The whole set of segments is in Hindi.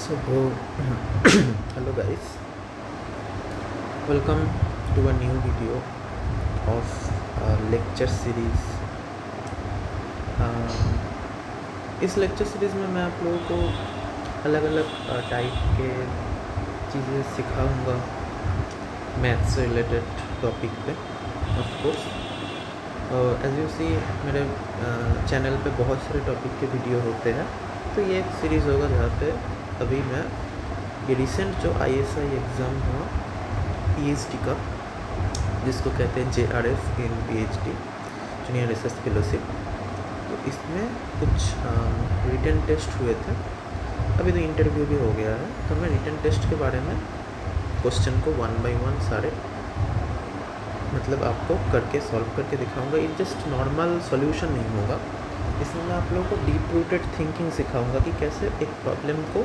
So, hello guys, welcome to a new video of lecture series. इस लेक्चर सीरीज़ में मैं आप लोगों को अलग अलग टाइप के चीज़ें सिखाऊंगा मैथ्स से रिलेटेड टॉपिक पे. Of course as you see मेरे चैनल पे बहुत सारे टॉपिक के वीडियो होते हैं, तो ये एक सीरीज़ होगा जहाँ पे अभी मैं ये रिसेंट जो ISI एग्ज़ाम हुआ PhD का, जिसको कहते हैं JRF इन PhD जूनियर रिसर्च फेलोशिप, तो इसमें कुछ रिटन टेस्ट हुए थे. अभी तो इंटरव्यू भी हो गया है, तो मैं रिटन टेस्ट के बारे में क्वेश्चन को 1 by 1 सारे मतलब आपको करके सॉल्व करके दिखाऊंगा. ये जस्ट नॉर्मल सॉल्यूशन नहीं होगा, इसमें मैं आप लोगों को डीप रूटेड थिंकिंग सिखाऊंगा कि कैसे एक प्रॉब्लम को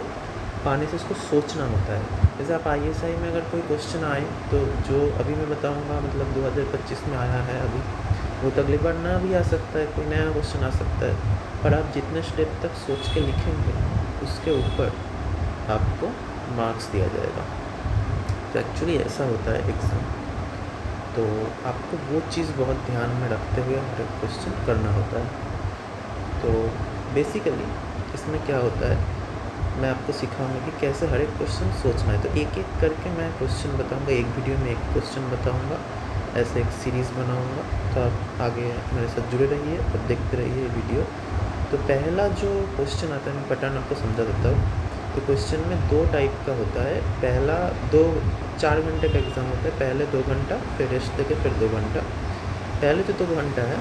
पाने से उसको सोचना होता है. जैसे आप ISI में अगर कोई क्वेश्चन आए तो जो अभी मैं बताऊंगा मतलब 2025 में आया है, अभी वो तो अगली बार ना भी आ सकता है, कोई नया क्वेश्चन आ सकता है, पर आप जितने स्टेप तक सोच के लिखेंगे उसके ऊपर आपको मार्क्स दिया जाएगा. तो एक्चुअली ऐसा होता है एग्ज़ाम, तो आपको वो चीज़ बहुत ध्यान में रखते हुए हर एक क्वेश्चन करना होता है. तो बेसिकली इसमें क्या होता है, मैं आपको सिखाऊंगा कि कैसे हर एक क्वेश्चन सोचना है. तो एक एक करके मैं क्वेश्चन बताऊंगा, एक वीडियो में एक क्वेश्चन बताऊंगा, ऐसे एक सीरीज़ बनाऊंगा. तो आप आगे मेरे साथ जुड़े रहिए और देखते रहिए वीडियो. तो पहला जो क्वेश्चन आता है, मैं पैटर्न आपको समझा देता हूँ. तो क्वेश्चन में दो टाइप का होता है. पहला 4 घंटे का एग्ज़ाम होता है, पहले 2 घंटा, फिर रेस्ट देके फिर 2 घंटा. पहले जो 2 घंटा है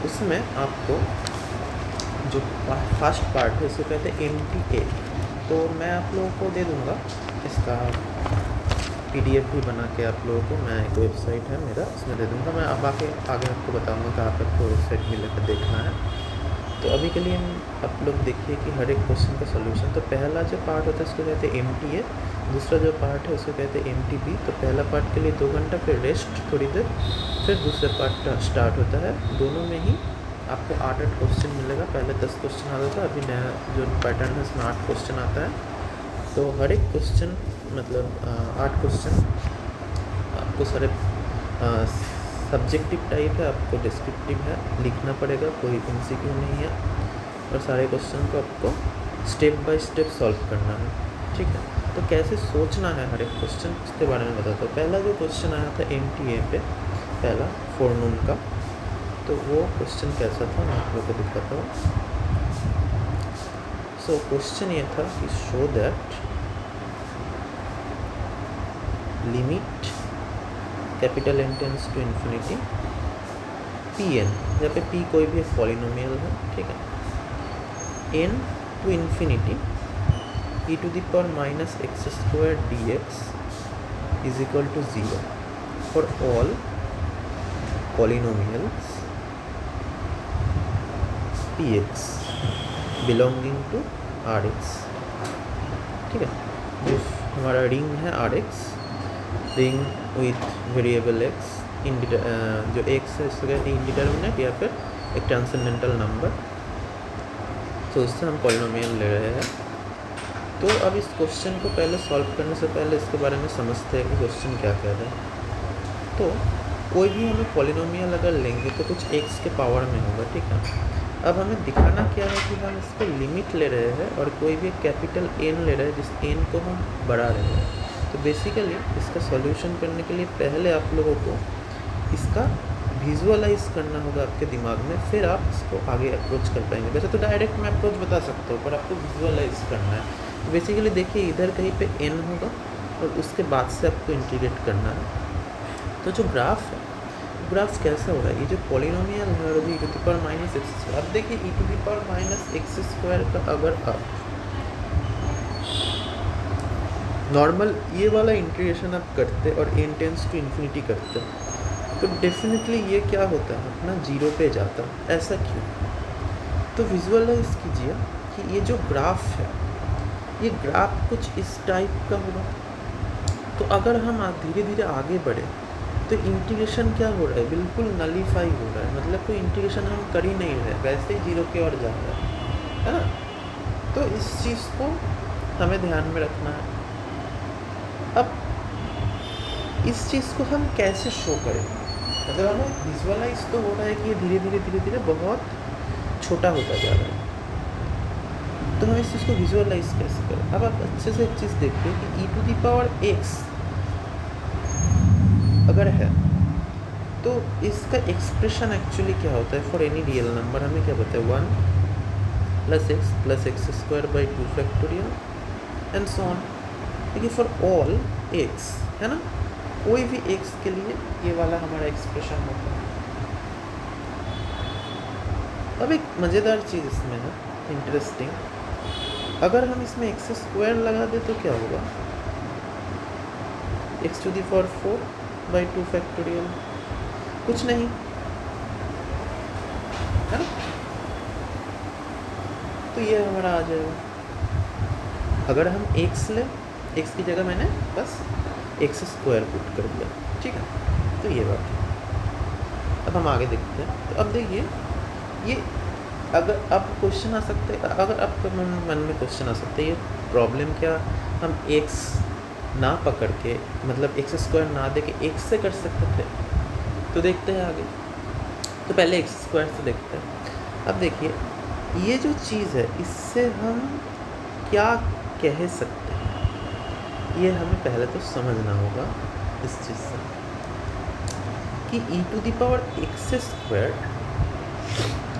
उसमें आपको जो फर्स्ट पार्ट है उसको कहते हैं MTA. तो मैं आप लोगों को दे दूँगा इसका PDF भी बना के आप लोगों को. मैं एक वेबसाइट है मेरा, उसमें दे दूँगा. मैं अब आगे आपको बताऊँगा कहाँ पर आपको वेबसाइट मिलेगा देखना है. तो अभी के लिए आप लोग देखिए कि हर एक क्वेश्चन का सॉल्यूशन. तो पहला जो पार्ट होता है उसको कहते हैं MTA, दूसरा जो पार्ट है उसको कहते हैं MTB. तो पहला पार्ट के लिए 2 घंटा, फिर रेस्ट थोड़ी देर, फिर दूसरा पार्ट स्टार्ट होता है. दोनों में ही आपको 8 क्वेश्चन मिलेगा. पहले 10 क्वेश्चन आता था, अभी नया जो पैटर्न है उसमें 8 क्वेश्चन आता है. तो हर एक क्वेश्चन मतलब 8 क्वेश्चन आपको सारे सब्जेक्टिव टाइप है, आपको डिस्क्रिप्टिव है, लिखना पड़ेगा, कोई MCQ नहीं है. और सारे क्वेश्चन को आपको स्टेप बाय स्टेप सॉल्व करना है. ठीक है, तो कैसे सोचना है हर एक क्वेश्चन इसके बारे में बताता हूँ. पहला जो क्वेश्चन आया था MTA पे, पहला फोरनून का, तो वो क्वेश्चन कैसा था मैं आप लोग को दिखाता हूँ. सो क्वेश्चन ये था कि show that limit capital N tends to infinity Pn, जहाँ पे P कोई भी पॉलिनोमियल है, ठीक है, n to infinity e⁻x² dx is equal to 0 for all polynomials Px belonging to Rx. ठीक है, जो हमारा रिंग है Rx, ring with variable x, जो x है इसको कहते हैं इंडिटरमिनेट या फिर एक ट्रांसेंडेंटल नंबर. तो इससे हम पॉलिनोमियल ले रहे हैं. तो अब इस क्वेश्चन को पहले सॉल्व करने से पहले इसके बारे में समझते हैं कि क्वेश्चन क्या कह रहा है. तो कोई भी हमें पॉलिनोमियल अगर लेंगे तो कुछ x के पावर में होगा. ठीक है, अब हमें दिखाना क्या है कि हम इसको लिमिट ले रहे हैं और कोई भी कैपिटल N ले रहे हैं, जिस N को हम बढ़ा रहे हैं. तो बेसिकली इसका सॉल्यूशन करने के लिए पहले आप लोगों को इसका विजुअलाइज करना होगा आपके दिमाग में, फिर आप इसको आगे अप्रोच कर पाएंगे. वैसे तो डायरेक्ट मैं अप्रोच बता सकता हूँ, पर आपको विजुअलाइज करना है. तो बेसिकली देखिए, इधर कहीं पे N होगा और उसके बाद से आपको इंटीग्रेट करना है. तो जो ग्राफ है, ग्राफ कैसा हो रहा है, ये जो पॉलिनोमियल है अभी e⁻x². अब देखिए e⁻x² का अगर आप नॉर्मल ये वाला इंटीग्रेशन आप करते और n टेंड्स टू इन्फिनिटी करते, तो डेफिनेटली ये क्या होता है, अपना 0 पे जाता. ऐसा क्यों? तो विजुअलाइज कीजिए कि ये जो ग्राफ है, ये ग्राफ कुछ इस टाइप का होगा. तो अगर हम धीरे धीरे आगे बढ़े तो इंटीग्रेशन क्या हो रहा है, बिल्कुल नलीफाई हो रहा है. मतलब कोई इंटीग्रेशन हम कर ही नहीं रहे, वैसे ही 0 की ओर जा रहा है ना. तो इस चीज़ को हमें ध्यान में रखना है। अब इस चीज़ को हम कैसे शो करें, मतलब हमें विजुअलाइज तो हो रहा है कि ये धीरे धीरे बहुत छोटा होता जा रहा है, तो हम इस चीज़ को विजुअलाइज कैसे करें। अब आप अच्छे से एक चीज़ देखिए कि e⁻x अगर है तो इसका एक्सप्रेशन एक्चुअली क्या होता है फॉर एनी रियल नंबर, हमें क्या पता है 1 + x + x² / 2 factorial and so on. देखिए फॉर ऑल x है ना, कोई भी x के लिए ये वाला हमारा एक्सप्रेशन होता है। अब एक मज़ेदार चीज़ इसमें है, इंटरेस्टिंग, अगर हम इसमें x² लगा दें तो क्या होगा, x⁴ / 2 फैक्टोरियल, कुछ नहीं है ना, तो ये हमारा आ जाएगा। अगर हम x लें, x की जगह मैंने बस x² पुट कर दिया, ठीक है, तो ये बात है। अब हम आगे देखते हैं। तो अब देखिए ये, अगर अब क्वेश्चन आ सकते हैं, अगर आपके मन में क्वेश्चन आ सकते हैं, ये प्रॉब्लम क्या हम x ना पकड़ के, मतलब x² ना दे के x से कर सकते थे, तो देखते हैं आगे। तो पहले x² से देखते हैं। अब देखिए ये जो चीज़ है, इससे हम क्या कह सकते हैं, ये हमें पहले तो समझना होगा इस चीज़ से कि e⁻x²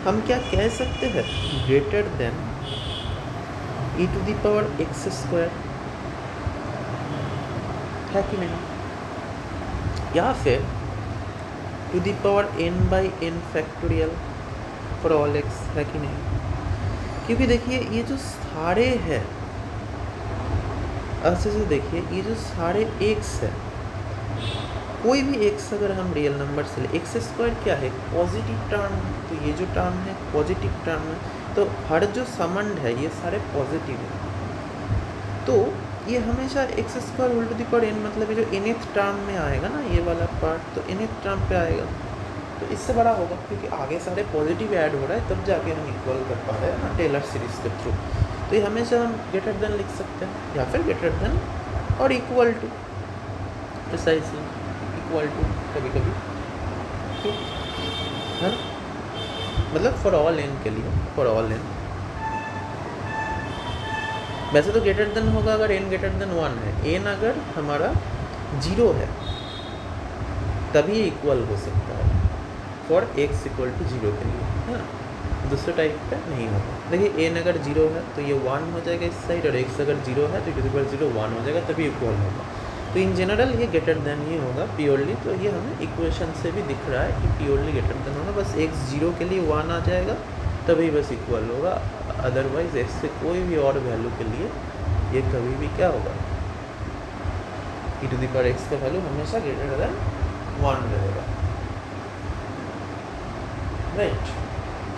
हम क्या कह सकते हैं, ग्रेटर देन e⁻x² है कि नहीं, या फिर n/n factorial for all x है कि नहीं। क्योंकि देखिए ये जो सारे हैं, अच्छे से देखिए, ये जो सारे x है, कोई भी x अगर हम रियल नंबर से ले, x² क्या है, पॉजिटिव टर्म, तो ये जो टर्म है पॉजिटिव टर्म है, तो हर जो समंड है ये सारे पॉजिटिव है, तो ये हमेशा x² n, मतलब ये जो nth टर्म में आएगा ना, ये वाला पार्ट, तो nth टर्म पे आएगा, तो इससे बड़ा होगा, क्योंकि आगे सारे पॉजिटिव ऐड हो रहा है, तब जाके हम इक्वल कर पा रहे हैं ना टेलर सीरीज के थ्रू। तो ये हमेशा हम ग्रेटर देन लिख सकते हैं, या फिर ग्रेटर देन और equal to, precisely equal to कभी कभी, तो है ना, मतलब फॉर ऑल n के लिए, फॉर ऑल n। वैसे तो ग्रेटर देन होगा अगर n ग्रेटर देन 1 है, n अगर हमारा 0 है तभी इक्वल हो सकता है फॉर x = 0 के लिए, है ना, दूसरे टाइप पे नहीं होगा। देखिए n अगर 0 है तो ये 1 हो जाएगा इस साइड, और x अगर 0 है तो e⁻0 1 हो जाएगा, तभी इक्वल होगा। तो इन जनरल ये ग्रेटर देन ही होगा प्योरली, तो ये हमें इक्वेशन से भी दिख रहा है कि प्योरली ग्रेटर देन होगा, बस x 0 के लिए 1 आ जाएगा तभी बस इक्वल होगा, अदरवाइज x से कोई भी और वैल्यू के लिए ये कभी भी क्या होगा, e⁻x का वैल्यू हमेशा ग्रेटर देन 1 रहेगा, राइट।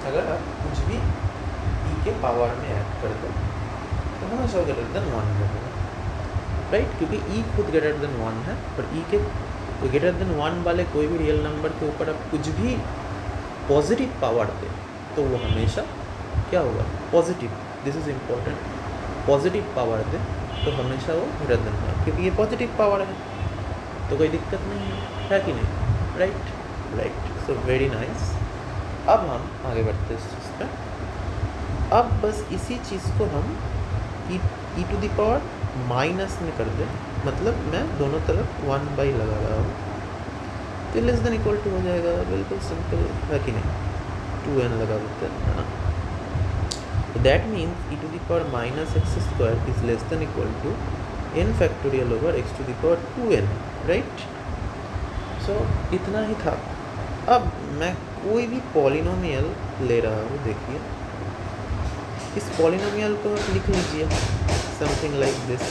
अगर आप कुछ भी e के पावर में ऐड कर दो तो हमेशा ग्रेटर देन 1 रहेगा, राइट, क्योंकि e खुद ग्रेटर देन 1 है, और e के ग्रेटर देन 1 वाले कोई भी रियल नंबर के ऊपर आप कुछ भी पॉजिटिव पावर दे तो वो हमेशा क्या होगा, positive, this is important, positive power दे तो हमेशा वो ग्रेटर देन होगा, क्योंकि ये पॉजिटिव पावर है, तो कोई दिक्कत नहीं है कि नहीं, right, right, so very nice. अब हम आगे बढ़ते हैं इस चीज़ पर। अब बस इसी चीज़ को हम e⁻- में कर दें, मतलब मैं दोनों तरफ 1/, लगा रहा हूँ, तो लेस देन इक्वल टू हो जाएगा, बिल्कुल सिंपल है कि नहीं, 2n लगा देते हैं, है ना। That means e⁻x² is less than equal to n factorial over x⁻2n, right. So इतना ही था। अब मैं कोई भी पॉलिनोमियल ले रहा हूँ, देखिए इस पॉलिनोमियल को आप लिख लीजिए समथिंग लाइक दिस,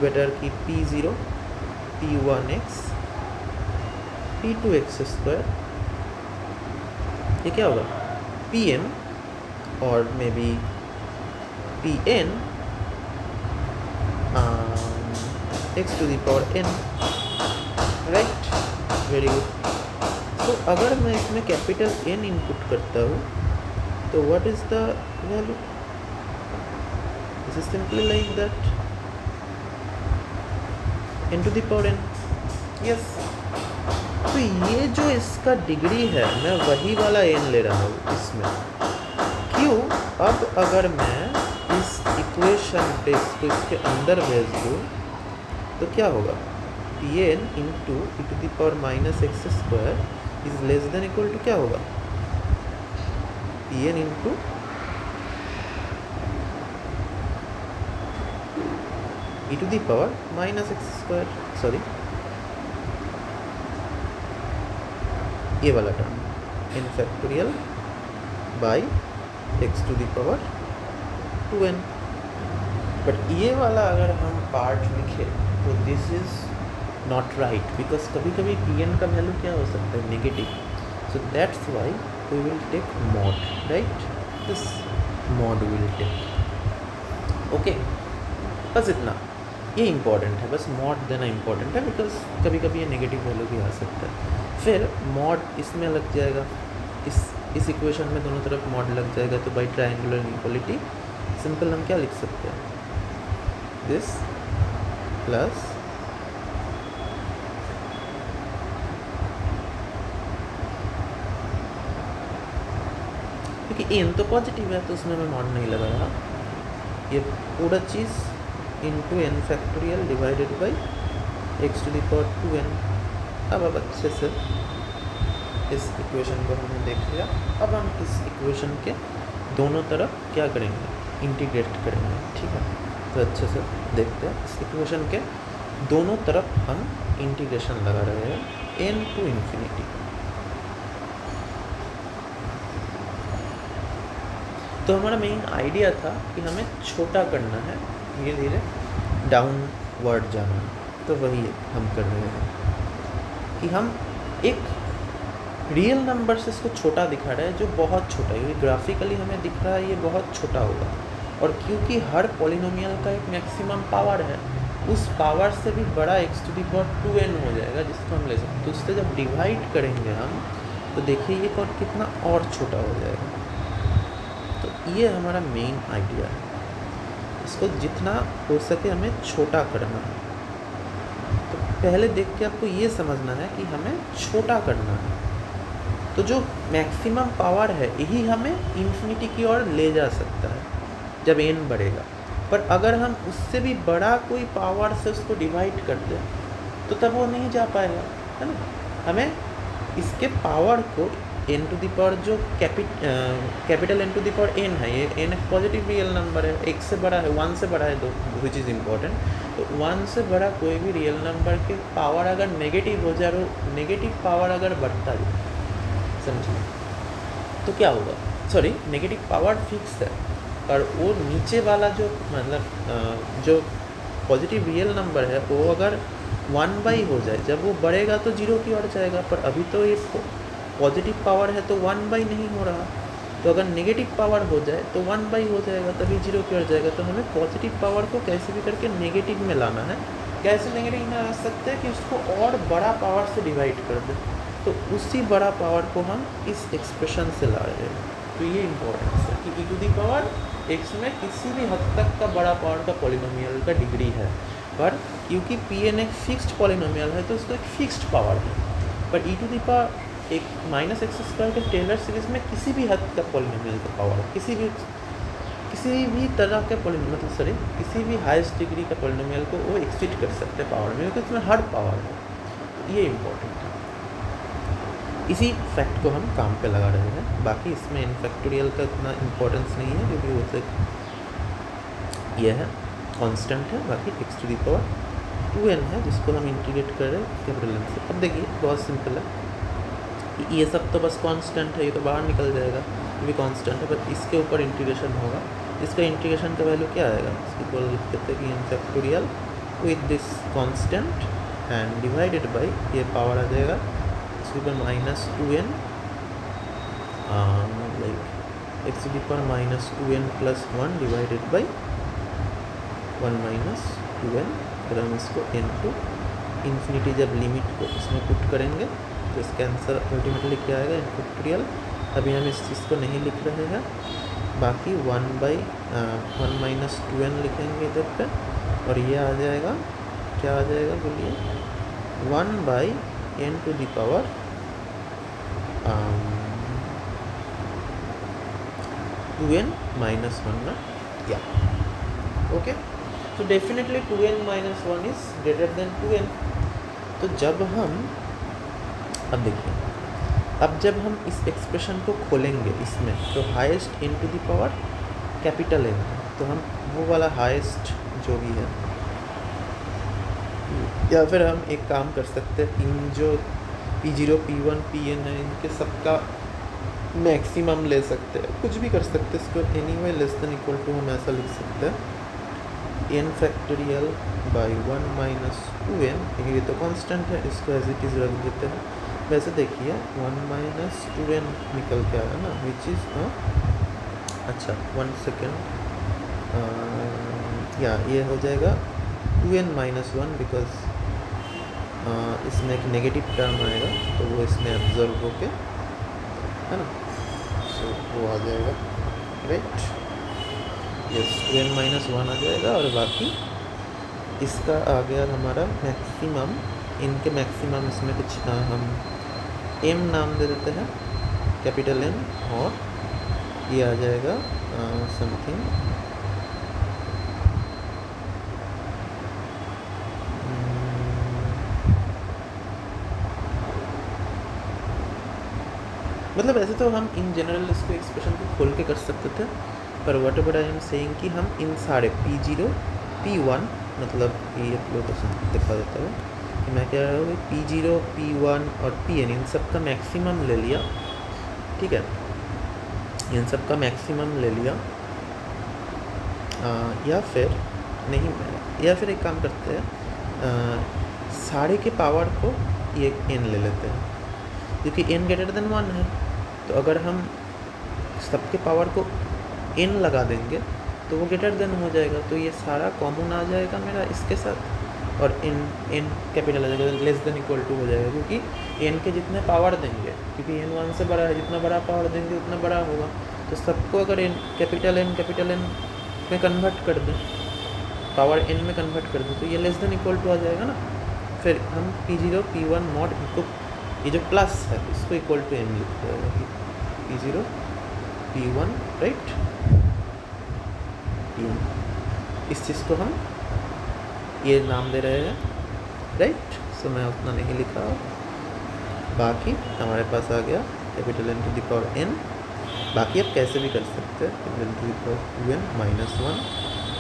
बेटर कि p0 p1x p2x², ये क्या होगा, pm और may be pn x⁻n, right, very good. तो अगर मैं इसमें कैपिटल N इनपुट करता हूँ तो what is the value, this is simply like that n to the power n। Yes, तो ये जो इसका डिग्री है मैं वही वाला n ले रहा हूँ इसमें। क्यों? अब अगर मैं इस इक्वेशन पे इसको इसके अंदर भेज दूँ तो क्या होगा? Pn into e to the power minus x square is less than equal to क्या होगा? Pn into e to the power minus x square, sorry ये वाला term n factorial by x to the power 2n। But ये वाला अगर हम पार्ट लिखे तो this is not right, because कभी कभी Pn का वैल्यू क्या हो सकता है? Negative. So that's why we will take mod, right? This mod will take. Okay, बस इतना, ये इम्पॉर्टेंट है, बस मॉड देना इम्पॉर्टेंट है, बिकॉज कभी कभी ये नेगेटिव वैल्यू भी आ सकता है। फिर मॉड इसमें लग जाएगा, इस इक्वेशन में दोनों तरफ मॉड लग जाएगा, तो बाई ट्रायंगुलर इनइक्वालिटी सिंपल हम क्या लिख सकते हैं? दिस प्लस क्योंकि n तो पॉजिटिव है तो उसमें मैं मॉड नहीं लगा रहा, ये पूरा चीज़ into n factorial divided by x to the power 2n। अब अच्छे से इस इक्वेशन को हमने देख लिया। अब हम इस इक्वेशन के दोनों तरफ क्या करेंगे? इंटीग्रेट करेंगे, ठीक है? तो अच्छे से देखते हैं, इस इक्वेशन के दोनों तरफ हम इंटीग्रेशन लगा रहे हैं n टू इन्फिनिटी। तो हमारा मेन आइडिया था कि हमें छोटा करना है, धीरे धीरे डाउनवर्ड जाना है, तो वही हम कर रहे हैं कि हम एक रियल नंबर से इसको छोटा दिखा रहे हैं, जो बहुत छोटा है, क्योंकि ग्राफिकली हमें दिख रहा है ये बहुत छोटा होगा, और क्योंकि हर पॉलिनोमियल का एक मैक्सिमम पावर है, उस पावर से भी बड़ा x to the power 2n हो जाएगा, जिसको हम ले सकते हैं। तो उससे जब डिवाइड करेंगे हम, तो देखिए ये और कितना और छोटा हो जाएगा। तो ये हमारा मेन आइडिया है, इसको जितना हो सके हमें छोटा करना है। तो पहले देख के आपको ये समझना है कि हमें छोटा करना है, तो जो मैक्सिमम पावर है यही हमें इन्फिनिटी की ओर ले जा सकता है जब n बढ़ेगा। पर अगर हम उससे भी बड़ा कोई पावर से उसको डिवाइड कर दें तो तब वो नहीं जा पाएगा, है ना? हमें इसके पावर को n टू द पावर जो capital n to the power n है, ये n एक पॉजिटिव रियल नंबर है, एक से बड़ा है, 1 से बड़ा है, तो विच इज़ इम्पॉर्टेंट। तो 1 से बड़ा कोई भी रियल नंबर के पावर अगर नेगेटिव हो जाए और नेगेटिव पावर अगर बढ़ता जाए, समझिए, तो क्या होगा? सॉरी, नेगेटिव पावर फिक्स है, और वो नीचे वाला जो मतलब जो पॉजिटिव रियल नंबर है वो अगर 1/, हो जाए, जब वो बढ़ेगा तो 0 की ओर जाएगा। पर अभी तो ये पॉजिटिव पावर है तो 1/, नहीं हो रहा। तो अगर नेगेटिव पावर हो जाए तो 1/, हो जाएगा, तभी 0 की ओर जाएगा। तो हमें पॉजिटिव पावर को कैसे भी करके नेगेटिव में लाना है। कैसे नेगेटिव में ला सकते हैं कि उसको और बड़ा पावर से डिवाइड कर दें, तो उसी बड़ा पावर को हम इस एक्सप्रेशन से ला रहे हैं। तो ये इम्पोर्टेंस है कि e to the power x में किसी भी हद तक का बड़ा पावर का पॉलिनोमियल का डिग्री है, पर क्योंकि Pn एक फिक्स्ड पॉलिनोमियल है तो उसको एक फिक्स्ड पावर है। पर e टू दी पावर एक माइनस एक्स स्क्वायर के टेलर सीरीज में किसी भी हद का पॉलिनोमियल का पावर, किसी भी तरह के मतलब किसी भी हाईएस्ट डिग्री का पॉलिनोमियल को वो एक्सीड कर सकते हैं पावर में, क्योंकि उसमें हर पावर है। ये इम्पोर्टेंट है, इसी फैक्ट को हम काम पे लगा रहे हैं। बाकी इसमें n फैक्टोरियल का इतना इम्पोर्टेंस नहीं है, क्योंकि वो तो ये है कांस्टेंट है। बाकी x to the power 2n है, जिसको हम इंटीग्रेट कर रहे हैं कैपिटल n से। अब देखिए बहुत सिंपल है, ये सब तो बस कांस्टेंट है, ये तो बाहर निकल जाएगा, ये भी कांस्टेंट है, बट इसके ऊपर इंटीग्रेशन होगा। इसका इंटीग्रेशन का वैल्यू क्या आएगा? इसकी को लिख देते हैं कि n factorial with this constant and divided by ये पावर आ जाएगा -2n like x to the power -2n + 1 divided by 1 - 2n। फिर हम इसको n टू इन्फिनिटी जब लिमिट को इसमें पुट करेंगे तो इसका आंसर अल्टीमेटली क्या आएगा? n factorial. अभी हम इस चीज़ को नहीं लिख रहे हैं, बाकी 1 माइनस 2n लिखेंगे इधर पे, और ये आ जाएगा, क्या आ जाएगा बोलिए, 1/n to the power 2n minus 1 ना, या ओके। तो definitely 2n minus 1 is greater than 2n। तो जब हम, अब देखिए, अब जब हम इस एक्सप्रेशन को खोलेंगे इसमें, तो highest n to the power capital N है, तो हम वो वाला हाईएस्ट जो भी है, या फिर हम एक काम कर सकते हैं, इन जो P0 P1 Pn है इनके सबका मैक्सिमम ले सकते हैं, कुछ भी कर सकते हैं इसको, anyway less than equal to हम ऐसा लिख सकते हैं n factorial by 1 minus 2n, ये तो कांस्टेंट है, इसको एज इट इज़ रख देते हैं। वैसे देखिए 1 माइनस 2n निकल के आया ना, विच इज़ अच्छा 1 सेकेंड, या ये हो जाएगा 2n माइनस 1, बिकॉज इसमें एक नेगेटिव टर्म आएगा तो वो इसमें एब्जॉर्ब होके, है ना, सो वो आ जाएगा, राइट, यस 2n माइनस 1 आ जाएगा। और बाकी इसका आ गया हमारा मैक्सिमम, इनके मैक्सिमम इसमें कुछ हम m नाम दे देते हैं, कैपिटल M, और ये आ जाएगा समथिंग मतलब ऐसे तो हम इन जनरल इसको एक्सप्रेशन को खोल के कर सकते थे, पर what ever I am saying कि हम इन सारे P0 P1, मतलब ये फ्लो तो दिखा देता हूँ कि मैं क्या रहा हूँ, P0 P1 और Pn इन सब का मैक्सिमम ले लिया, ठीक है, इन सब का मैक्सिमम ले लिया, या फिर नहीं, या फिर एक काम करते हैं, सारे के पावर को ये n ले लेते हैं, क्योंकि n ग्रेटर देन 1 है, तो अगर हम सबके पावर को n लगा देंगे तो वो ग्रेटर देन हो जाएगा, तो ये सारा कॉमन आ जाएगा मेरा इसके साथ, और n कैपिटल आ जाएगा, लेस देन इक्वल टू हो जाएगा, क्योंकि n के जितने पावर देंगे, क्योंकि n 1 से बड़ा है, जितना बड़ा पावर देंगे उतना बड़ा होगा, तो सबको अगर n कैपिटल N में कन्वर्ट कर दें, पावर n में कन्वर्ट कर दें, तो ये लेस देन इक्वल टू आ जाएगा ना। फिर हम P0 P1 मॉड इनको, ये जो प्लस है इसको इक्वल टू m लिखते हैं, P0 P1 राइट, इस चीज़ को हम ये नाम दे रहे हैं, राइट, सो मैं उतना नहीं लिखा, बाकी हमारे पास आ गया capital N to the power n, बाकी आप कैसे भी कर सकते हैं, capital N to the power 2n minus 1,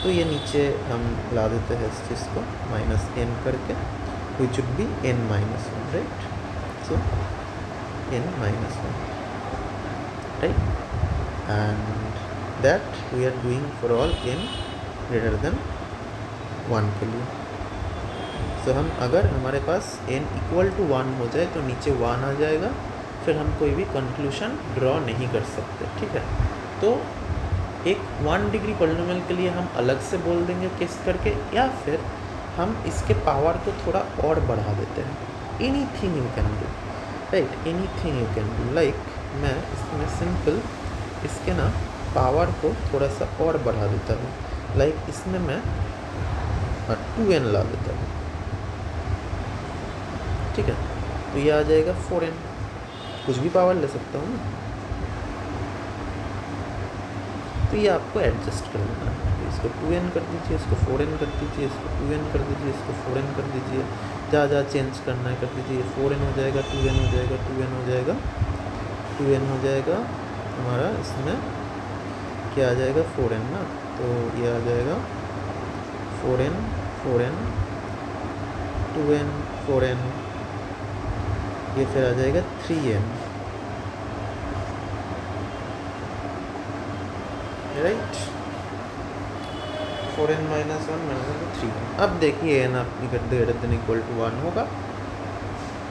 तो ये नीचे हम ला देते हैं इस चीज़ को माइनस n करके, which should be n minus 1, right, so n minus 1, right, and that we are doing for all n greater than 1 के लिए। तो हम अगर हमारे पास n इक्वल टू 1 हो जाए तो नीचे 1 आ जाएगा, फिर हम कोई भी कंक्लूशन ड्रॉ नहीं कर सकते, ठीक है। तो एक 1 डिग्री पॉलिनोमियल के लिए हम अलग से बोल देंगे किस करके, या फिर हम इसके पावर को थोड़ा और बढ़ा देते हैं, anything you can do, right, anything you can do, like मैं इसमें सिंपल इसके ना पावर को थोड़ा सा और बढ़ा देता हूँ, लाइक इसमें मैं 2n ला देता हूँ, ठीक है, तो ये आ जाएगा 4n, कुछ भी पावर ले सकता हूँ ना, तो ये आपको एडजस्ट कर लेना है, तो इसको 2n कर दीजिए, इसको 4n कर दीजिए, इसको 2n कर दीजिए, इसको 4n कर दीजिए, जहाँ जहाँ चेंज करना है कर दीजिए, 4n हो जाएगा, 2n हो जाएगा, 2n हो जाएगा, 2n हो जाएगा हमारा, इसमें क्या आ जाएगा 4n ना, तो ये आ जाएगा 4n 4n 2n 4n, ये फिर आ जाएगा 3n, right, 4n minus 1 minus 3n। अब देखिए n आप ग्रेटर देन इक्वल टू 1 होगा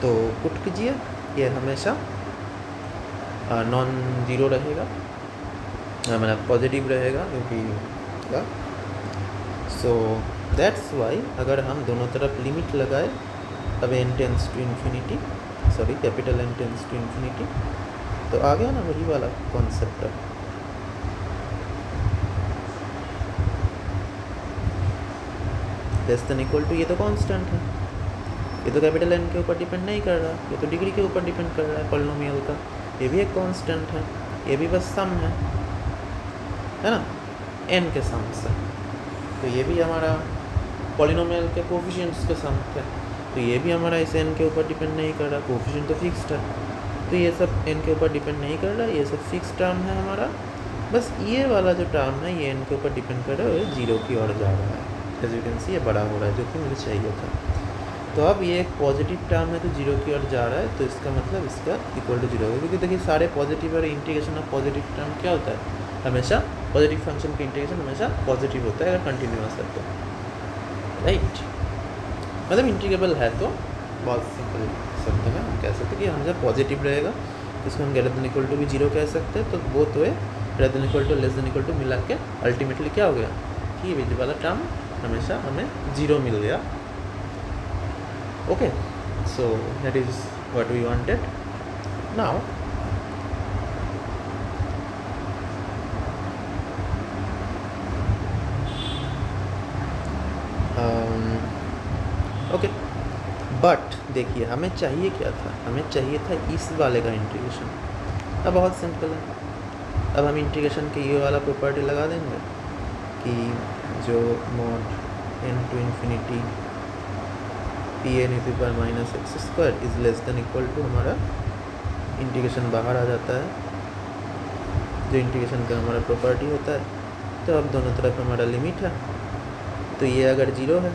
तो पुट कीजिए, ये हमेशा नॉन ज़ीरो रहेगा, मतलब पॉजिटिव रहेगा, क्योंकि सो दैट्स वाई अगर हम दोनों तरफ लिमिट लगाए, अब n tends to infinity, sorry capital N tends to infinity, तो आ गया ना वही वाला concept. Less than equal to, ये तो कांस्टेंट है, ये तो कैपिटल एन के ऊपर डिपेंड नहीं कर रहा, ये तो डिग्री के ऊपर डिपेंड कर रहा है पॉलिनोमियल का, ये भी एक कांस्टेंट है, ये भी बस सम है ना, एन के सम से। तो ये भी हमारा पॉलिनोमियल के कोफिशिएंट्स के सम है, तो ये भी हमारा इस एन के ऊपर डिपेंड नहीं कर रहा, कोफिशिएंट तो फिक्स्ड है, तो ये सब एन के ऊपर डिपेंड नहीं कर रहा, ये सब फिक्स टर्म है हमारा। बस ये वाला जो टर्म है ये एन के ऊपर डिपेंड कर रहा है, ये जीरो की ओर जा रहा है, एज यू कैन सी ये बड़ा हो रहा है, जो कि मुझे चाहिए था। तो अब ये एक पॉजिटिव टर्म है तो जीरो की ओर जा रहा है, तो इसका मतलब इसका इक्वल टू जीरो होगा, क्योंकि देखिए सारे पॉजिटिव और इंटीग्रेशन ऑफ पॉजिटिव टर्म क्या होता है, हमेशा पॉजिटिव फंक्शन का इंटीग्रेशन हमेशा पॉजिटिव होता है अगर कंटिन्यूअस है तो, राइट। मतलब इंटीग्रेबल है तो बहुत सिंपल शब्द में हम कह सकते हैं कि हमेशा पॉजिटिव रहेगा, इसको हम ग्रेटर देन इक्वल टू भी जीरो कह सकते हैं। तो both way greater than equal to less than equal to मिला के अल्टीमेटली क्या हो गया कि ये वाला टर्म हमेशा हमें जीरो मिल गया। Okay, so that is what we wanted. Now okay, but देखिए हमें चाहिए क्या था, हमें चाहिए था इस वाले का इंटीग्रेशन। अब बहुत सिंपल है, अब हम इंटीग्रेशन के ये वाला प्रॉपर्टी लगा देंगे कि जो mod n to infinity P N is पर minus x square is less than equal to, हमारा इंटीग्रेशन बाहर आ जाता है जो इंटीग्रेशन का हमारा प्रॉपर्टी होता है। तो अब दोनों तरफ हमारा लिमिट है, तो ये अगर जीरो है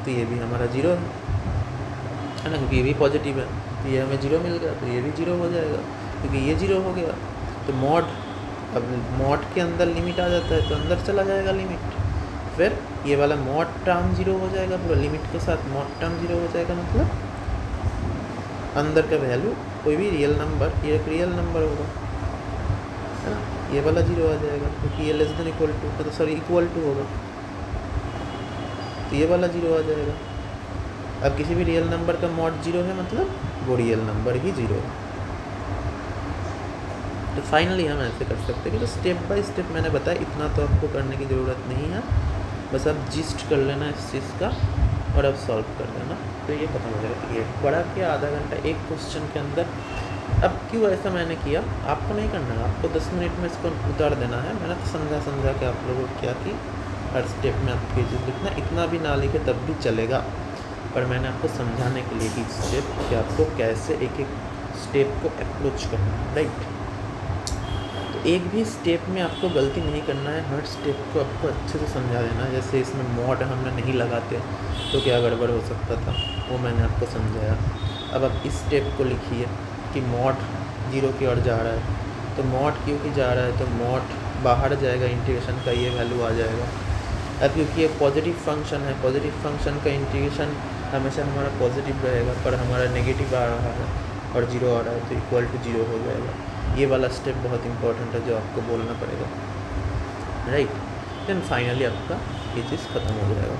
तो ये भी हमारा जीरो है ना, क्योंकि ये भी पॉजिटिव है, तो ये हमें जीरो मिल गया, तो ये भी जीरो हो जाएगा क्योंकि ये जीरो हो गया। तो मॉड, अब मॉड के अंदर लिमिट आ जाता है तो अंदर चला जाएगा लिमिट, फिर ये वाला मॉड टर्म जीरो हो जाएगा, पूरा लिमिट के साथ मॉड टर्म जीरो हो जाएगा, मतलब अंदर का वैल्यू कोई भी रियल नंबर, ये एक रियल नंबर होगा है ना, ये वाला जीरो आ जाएगा क्योंकि ये लेस देन इक्वल टू, तो सॉरी इक्वल टू होगा, तो ये वाला जीरो आ जाएगा। अब किसी भी रियल नंबर का मॉड जीरो है मतलब वो रियल नंबर ही जीरो है। तो फाइनली हम ऐसे कर सकते हैं कि तो स्टेप बाय स्टेप मैंने बताया, इतना तो आपको करने की ज़रूरत नहीं है, बस आप जिस्ट कर लेना इस चीज़ का और अब सॉल्व कर देना, तो ये खत्म हो जाएगा। ये पढ़ा के आधा घंटा एक क्वेश्चन के अंदर। अब क्यों ऐसा मैंने किया, आपको नहीं करना है, आपको 10 मिनट में इसको उतार देना है। मैंने तो समझा के आप लोगों को क्या कि हर स्टेप में आपको ये चीज़ लिखना, इतना भी ना लिखे तब भी चलेगा, पर मैंने आपको समझाने के लिए कि स्टेप कि आपको कैसे एक एक स्टेप को अप्रोच करना है, राइट। तो एक भी स्टेप में आपको गलती नहीं करना है, हर स्टेप को आपको अच्छे से समझा देना है। जैसे इसमें मॉड हमने नहीं लगाते तो क्या गड़बड़ हो सकता था, वो मैंने आपको समझाया। अब आप इस स्टेप को लिखिए कि मॉड जीरो की ओर जा रहा है, तो मॉड क्योंकि जा रहा है तो मॉड बाहर जाएगा, इंटीग्रेशन का ये वैल्यू आ जाएगा। अब क्योंकि ये पॉजिटिव फंक्शन है, पॉजिटिव फंक्शन का इंटीग्रेशन हमेशा हमारा पॉजिटिव रहेगा, पर हमारा नेगेटिव आ रहा है और जीरो आ रहा है तो इक्वल टू जीरो हो जाएगा। ये वाला स्टेप बहुत इंपॉर्टेंट है जो आपको बोलना पड़ेगा, राइट। देन फाइनली आपका ये चीज़ ख़त्म हो जाएगा।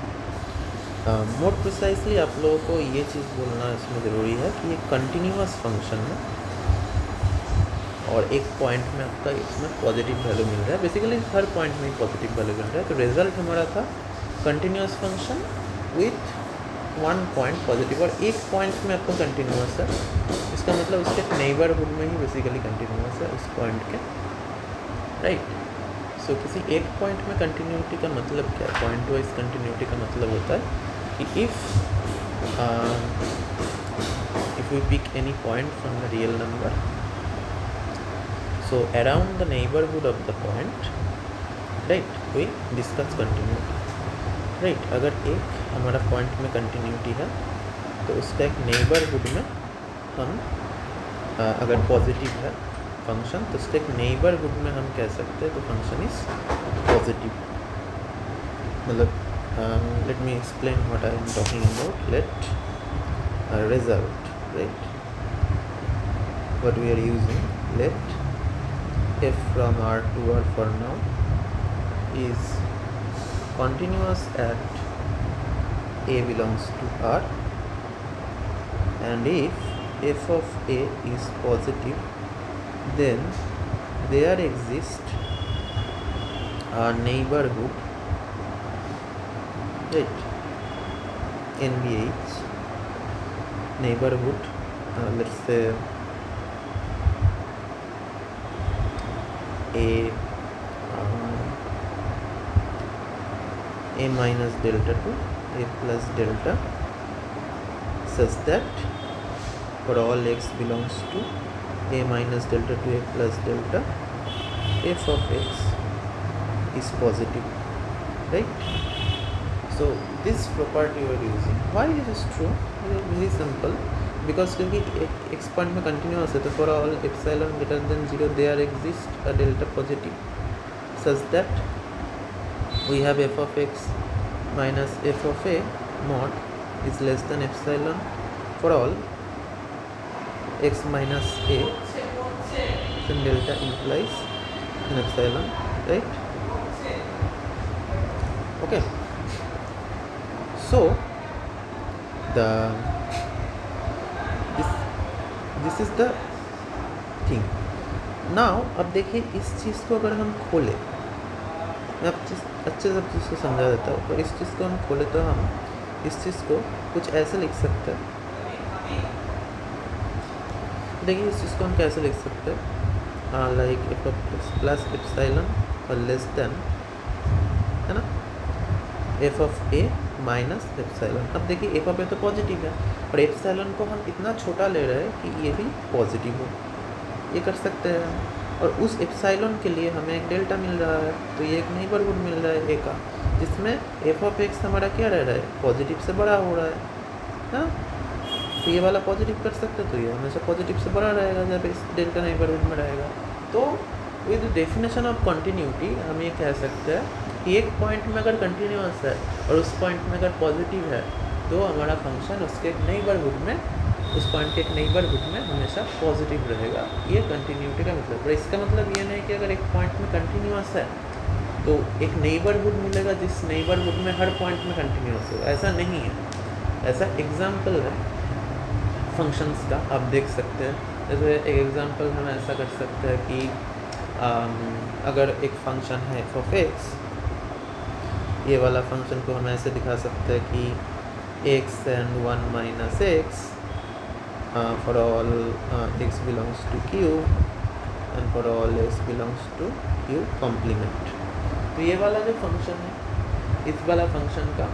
मोर प्रिसाइसली आप लोगों को ये चीज़ बोलना इसमें ज़रूरी है कि ये कंटिन्यूअस फंक्शन है और एक पॉइंट में आपका इसमें पॉजिटिव वैल्यू मिल रहा है, बेसिकली हर पॉइंट में पॉजिटिव वैल्यू मिल रहा है। तो रिजल्ट हमारा था continuous function with one point positive, और एक पॉइंट में आपका कंटिन्यूअस है, इसका मतलब उसके नेबरहुड में ही बेसिकली कंटिन्यूअस है उस पॉइंट के, राइट। सो किसी एक पॉइंट में कंटिन्यूटी का मतलब क्या है, पॉइंट वाइज कंटिन्यूटी का मतलब होता है कि if we pick any point from the real number, so around the neighborhood of the point, right, we discuss continuity, right। अगर एक हमारा पॉइंट में कंटिन्यूटी है तो उसका एक नेबरहुड में हम अगर पॉजिटिव है फंक्शन तो उसके एक नेबरहुड में हम कह सकते हैं तो फंक्शन इज पॉजिटिव। मतलब let me explain what I am talking about. Let result, right, what we are using, let f from R to R for now is continuous at a belongs to R, and if f of a is positive then there exists a neighborhood, right, NVH neighborhood, let's say a minus delta to a plus delta, such that for all x belongs to a minus delta to a plus delta, f of x is positive, right? So this property we are using. Why this is true? It is very simple, because क्योंकि x पॉइंट में कंटिन्यूस है, तो for all epsilon greater than 0 there exist a delta positive such that we have f of x minus f of a mod is less than epsilon for all x minus a, then delta implies an epsilon, right? Okay, so the this is the thing. now अब देखिए इस चीज़ को अगर हम खोलें, मैं अब अच्छे से सब चीज़ को समझा देता हूँ। तो इस चीज़ को हम खोले तो हम इस चीज़ को कुछ ऐसे लिख सकते हैं। देखिए इस चीज़ को हम कैसे लिख सकते हैं, like F of x plus epsilon और लेस देन, है ना, F of A minus epsilon. अब देखिए एफ ऑफ ए तो पॉजिटिव है और एप्सिलॉन को हम इतना छोटा ले रहे हैं कि ये भी पॉजिटिव हो, ये कर सकते हैं। और उस एप्सिलॉन के लिए हमें एक डेल्टा मिल रहा है, तो ये एक नेबरहुड मिल रहा है ए का, जिसमें एफ ऑफ एक्स हमारा क्या रह रहा है, पॉजिटिव से बड़ा हो रहा है ना। तो ये वाला पॉजिटिव कर सकते हैं, तो ये हमेशा पॉजिटिव से बड़ा रहेगा जब इस डेल्टा नेबरहुड में रहेगा। तो विद डेफिनेशन ऑफ कंटिन्यूटी हम ये कह सकते हैं कि एक पॉइंट में अगर कंटिन्यूअस है और उस पॉइंट में अगर पॉजिटिव है, तो हमारा फंक्शन उसके एक नेबरहुड में, उस पॉइंट के एक नेबरहुड में हमेशा पॉजिटिव रहेगा। ये कंटिन्यूटी का मतलब। पर इसका मतलब ये नहीं कि अगर एक पॉइंट में कंटिन्यूअस है तो एक नेबरहुड मिलेगा जिस नेबरहुड में हर पॉइंट में कंटिन्यूअस होगा, ऐसा नहीं है। ऐसा एग्जाम्पल है फंक्शंस का, आप देख सकते हैं। जैसे एक एग्जाम्पल हम ऐसा कर सकते हैं कि अगर एक फंक्शन है एफ ऑफ एक्स, ये वाला फंक्शन को हम ऐसे दिखा सकते हैं कि x and 1 minus x for all x belongs to q and for all x belongs to q complement। तो ये वाला जो फंक्शन है, इस वाला फंक्शन का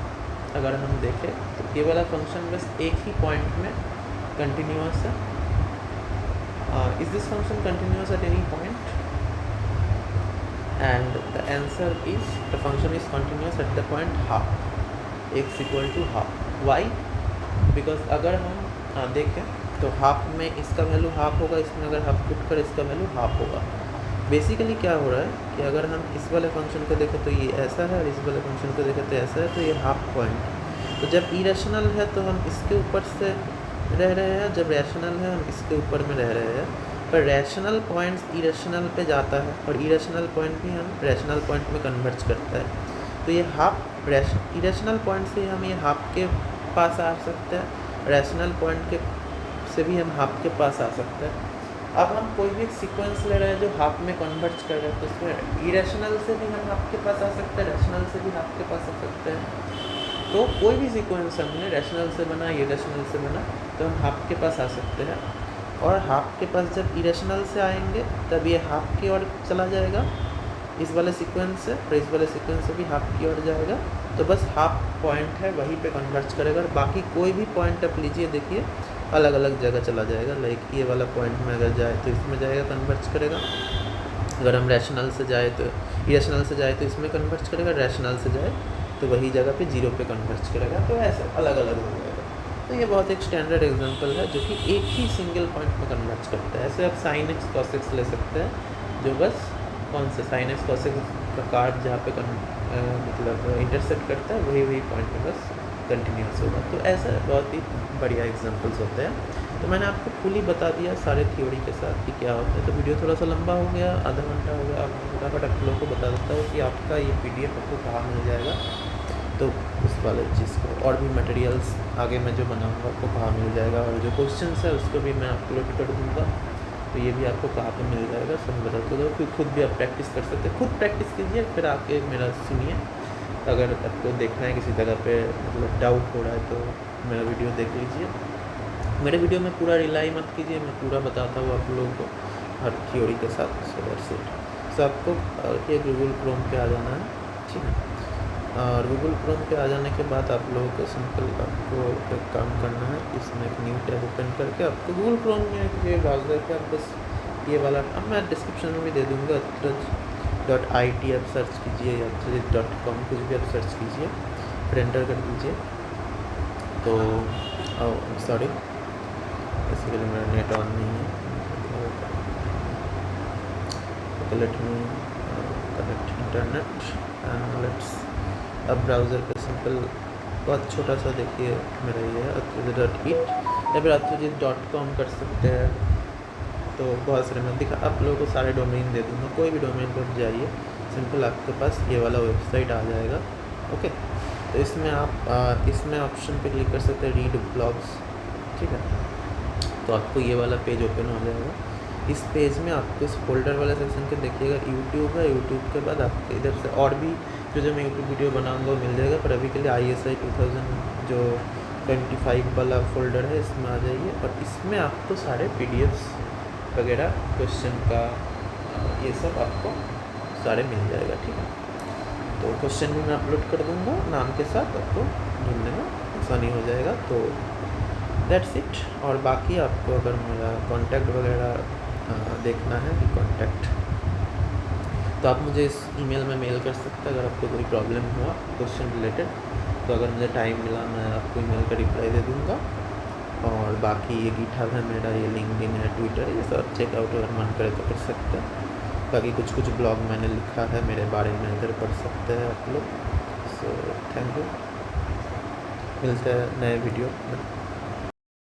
अगर हम देखें तो ये वाला फंक्शन बस एक ही पॉइंट में कंटिन्यूअस है। Is this function continuous at any point? And the answer is the function is continuous at the point half, x equal to half. Why? Because अगर हम देखें तो हाफ में इसका वैल्यू हाफ होगा, इसमें अगर हाफ पुट कर इसका वैल्यू हाफ होगा। बेसिकली क्या हो रहा है कि अगर हम इस वाले फंक्शन को देखें तो ये ऐसा है और इस वाले फंक्शन को देखें तो ऐसा है, तो ये हाफ पॉइंट। तो जब इरेशनल है तो हम इसके ऊपर से रह रहे हैं, जब रैशनल है हम इसके ऊपर में रह रहे हैं। पर रैशनल पॉइंट्स इरेशनल पे जाता है और इरेशनल पॉइंट भी हम रैशनल पॉइंट में कन्वर्ज करता है। तो ये हाफ इरेशनल पॉइंट से हम ये हाफ के पास आ सकते हैं, रैशनल पॉइंट के से भी हम हाफ के पास आ सकते हैं। अब हम कोई भी सीक्वेंस ले रहे हैं जो हाफ में कन्वर्ज कर रहे हैं, तो इसमें इरेशनल से भी हम हाफ के पास आ सकते हैं, रैशनल से भी हाफ के पास आ सकते हैं। तो कोई भी सीक्वेंस हमने रैशनल से बना, इरेशनल से बना, तो हम हाफ के पास आ सकते हैं। और हाफ के पास जब इरेशनल से आएंगे तब ये हाफ की ओर चला जाएगा इस वाले सीक्वेंस से, और इस वाले सीक्वेंस से भी हाफ की ओर जाएगा। तो बस हाफ पॉइंट है वहीं पे कन्वर्ज करेगा, और बाकी कोई भी पॉइंट आप लीजिए, देखिए अलग अलग जगह चला जाएगा। लाइक ये वाला पॉइंट में अगर जाए तो इसमें जाएगा, कन्वर्ज करेगा। अगर हम रैशनल से जाए तो इरेशनल से जाए तो इसमें कन्वर्ज करेगा, रैशनल से जाए तो वही जगह पे 0 पे कन्वर्ज करेगा। तो ऐसे अलग अलग हो जाएगा। तो ये बहुत एक स्टैंडर्ड एग्जांपल है जो कि एक ही सिंगल पॉइंट में कन्वर्ज करता है। ऐसे आप साइन एक्स कॉस एक्स ले सकते हैं, जो बस कौन से साइन एक्स कॉस एक्स का कार्ड जहाँ पे मतलब इंटरसेक्ट करता है वही पॉइंट में बस कंटिन्यूस होगा। तो ऐसा बहुत ही बढ़िया एग्जांपल्स होते हैं। तो मैंने आपको फुली बता दिया सारे थ्योरी के साथ कि क्या होता है। तो वीडियो थोड़ा सा लंबा हो गया, आधा घंटा हो गया। आप फटाफट आप लोगों को बता देता हूँ कि आपका ये PDF आपको कहाँ मिल जाएगा, तो उस वाले चीज़ को, और भी मटेरियल्स आगे मैं जो बनाऊँगा आपको कहाँ मिल जाएगा, और जो क्वेश्चन है उसको भी मैं अपलोड कर दूँगा। तो ये भी आपको कहाँ पे मिल जाएगा सब बता दो, फिर खुद भी आप प्रैक्टिस कर सकते हैं। खुद प्रैक्टिस कीजिए, फिर आके मेरा सुनिए, अगर आपको देखना है किसी जगह पे मतलब डाउट हो रहा है तो मेरा वीडियो देख लीजिए। मेरे वीडियो में पूरा रिलाई मत कीजिए, मैं पूरा बताता हूँ आप लोगों को हर थ्योरी के साथ। So that's it. सो आपको ये गूगल क्रोम पे आ जाना है, ठीक है। और गूगल क्रोम पे आ जाने के बाद आप लोगों को सिंपल आपको एक काम करना है, इसमें एक न्यू टैब ओपन करके आपको गूगल क्रोम में ये ब्राउज़र पे आप बस ये वाला, अब मैं डिस्क्रिप्शन में भी दे दूँगा, .it आप सर्च कीजिए या .com कुछ भी आप सर्च कीजिए, फिर एंटर कर दीजिए। तो सॉरी बेसिकली मेरा नेट ऑन नहीं है, तो let me connect internet and let's. अब ब्राउज़र पे सिंपल बहुत छोटा सा देखिए मेरा ये है atrajit.it या फिर atrajit.com कर सकते हैं। तो बहुत सारे मैं दिखा आप लोगों को सारे डोमेन दे दूँगा, कोई भी डोमेन पर जाइए, सिंपल आपके पास ये वाला वेबसाइट आ जाएगा। ओके, तो इसमें आप इसमें ऑप्शन पे क्लिक कर सकते हैं रीड ब्लॉग्स, ठीक है। तो आपको ये वाला पेज ओपन हो जाएगा। इस पेज में आपको इस फोल्डर वाले सेक्शन के देखिएगा यूट्यूब है, यूट्यूब के बाद आपके इधर से और भी जो मैं यूट्यूब वीडियो बनाऊंगा वो मिल जाएगा, पर अभी के लिए ISI 2000 जो 25 वाला फोल्डर है इसमें आ जाइए। और इसमें आपको सारे PDFs वगैरह क्वेश्चन का ये सब आपको सारे मिल जाएगा, ठीक है। तो क्वेश्चन भी मैं अपलोड कर दूँगा नाम के साथ, आपको ढूंढने में आसानी हो जाएगा। तो दैट्स इट। और बाकी आपको अगर मेरा कॉन्टैक्ट वगैरह देखना है कि कॉन्टैक्ट, तो आप मुझे इस ईमेल में मेल कर सकते हैं अगर आपको कोई प्रॉब्लम हुआ क्वेश्चन रिलेटेड। तो अगर मुझे टाइम मिला मैं आपको ईमेल का रिप्लाई दे दूँगा। और बाकी ये गिटहब है मेरा, ये लिंक्डइन है, ट्विटर है, ये सब चेकआउट अगर मन करे तो कर सकते हैं। बाकी कुछ ब्लॉग मैंने लिखा है मेरे बारे में, इधर पढ़ सकते हैं आप लोग। सो थैंक यू, मिलते हैं नए वीडियो में।